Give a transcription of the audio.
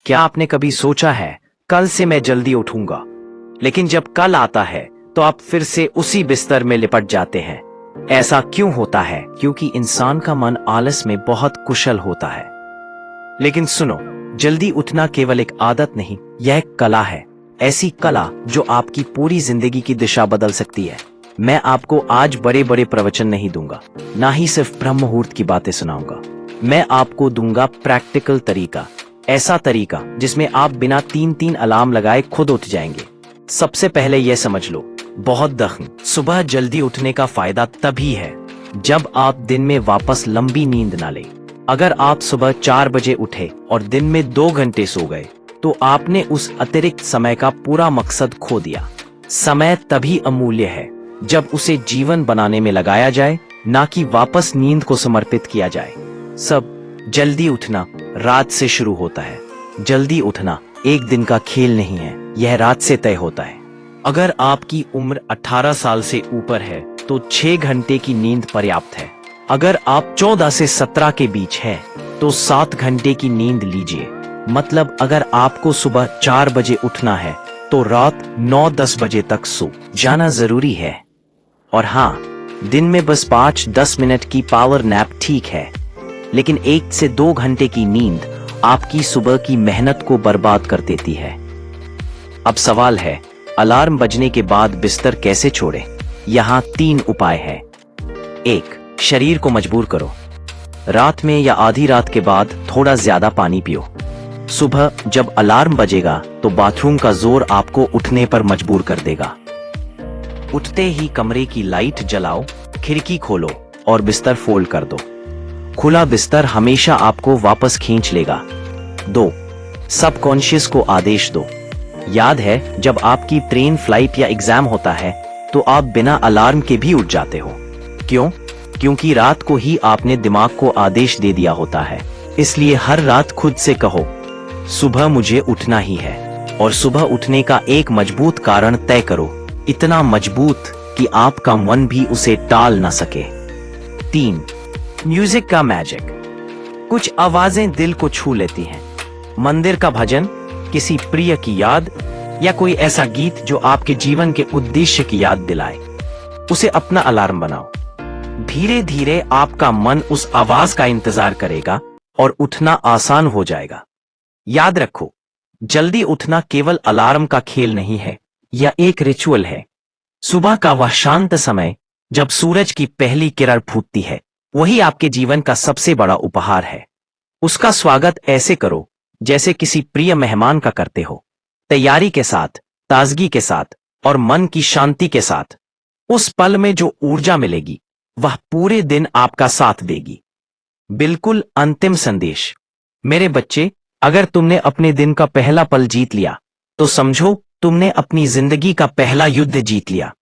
क्या आपने कभी सोचा है कल से मैं जल्दी उठूंगा, लेकिन जब कल आता है तो आप फिर से उसी बिस्तर में लिपट जाते हैं। ऐसा क्यों होता है? क्योंकि इंसान का मन आलस में बहुत कुशल होता है। लेकिन सुनो, जल्दी उठना केवल एक आदत नहीं, यह एक कला है। ऐसी कला जो आपकी पूरी जिंदगी की दिशा बदल सकती है। मैं आपको आज बड़े बड़े प्रवचन नहीं दूंगा, ना ही सिर्फ ब्रह्म मुहूर्त की बातें सुनाऊंगा। मैं आपको दूंगा प्रैक्टिकल तरीका, ऐसा तरीका जिसमें आप बिना 3-3 अलार्म लगाए खुद उठ जाएंगे। सबसे पहले यह समझ लो, बहुत दख्म सुबह जल्दी उठने का फायदा तभी है जब आप दिन में वापस लंबी नींद ना लें। अगर आप सुबह 4 बजे उठे और दिन में 2 घंटे सो गए तो आपने उस अतिरिक्त समय का पूरा मकसद खो दिया। समय तभी अमूल्य है जब उसे जीवन बनाने में लगाया जाए, ना कि वापस नींद को समर्पित किया जाए। सब जल्दी उठना रात से शुरू होता है। जल्दी उठना एक दिन का खेल नहीं है, यह रात से तय होता है। अगर आपकी उम्र 18 साल से ऊपर है तो 6 घंटे की नींद पर्याप्त है। अगर आप 14 से 17 के बीच है तो 7 घंटे की नींद लीजिए। मतलब अगर आपको सुबह 4 बजे उठना है तो रात 9-10 बजे तक सो जाना जरूरी है। और हाँ, दिन में बस 5-10 मिनट की पावर नैप ठीक है, लेकिन 1 से 2 घंटे की नींद आपकी सुबह की मेहनत को बर्बाद कर देती है। अब सवाल है, अलार्म बजने के बाद बिस्तर कैसे छोड़ें? यहाँ 3 उपाय है। 1. शरीर को मजबूर करो। रात में या आधी रात के बाद थोड़ा ज्यादा पानी पियो। सुबह जब अलार्म बजेगा तो बाथरूम का जोर आपको उठने पर मजबूर कर देगा। उठते ही कमरे की लाइट जलाओ, खिड़की खोलो और बिस्तर फोल्ड कर दो। खुला बिस्तर हमेशा आपको वापस खींच लेगा। 2. सबकॉन्शियस को आदेश दो। याद है, जब आपकी ट्रेन, फ्लाइट या एग्जाम होता है तो आप बिना अलार्म के भी उठ जाते हो। क्यों? क्योंकि रात को ही आपने दिमाग को आदेश दे दिया होता है। इसलिए हर रात खुद से कहो, सुबह मुझे उठना ही है। और सुबह उठने का एक मजबूत कारण तय करो, इतना मजबूत कि आपका मन भी उसे टाल ना सके। 3. म्यूजिक का मैजिक। कुछ आवाजें दिल को छू लेती हैं। मंदिर का भजन, किसी प्रिय की याद, या कोई ऐसा गीत जो आपके जीवन के उद्देश्य की याद दिलाए। उसे अपना अलार्म बनाओ। धीरे धीरे आपका मन उस आवाज का इंतजार करेगा और उठना आसान हो जाएगा। याद रखो, जल्दी उठना केवल अलार्म का खेल नहीं है, यह एक रिचुअल है। सुबह का वह शांत समय जब सूरज की पहली किरण फूटती है, वही आपके जीवन का सबसे बड़ा उपहार है। उसका स्वागत ऐसे करो जैसे किसी प्रिय मेहमान का करते हो, तैयारी के साथ, ताजगी के साथ और मन की शांति के साथ। उस पल में जो ऊर्जा मिलेगी वह पूरे दिन आपका साथ देगी। बिल्कुल अंतिम संदेश, मेरे बच्चे, अगर तुमने अपने दिन का पहला पल जीत लिया तो समझो तुमने अपनी जिंदगी का पहला युद्ध जीत लिया।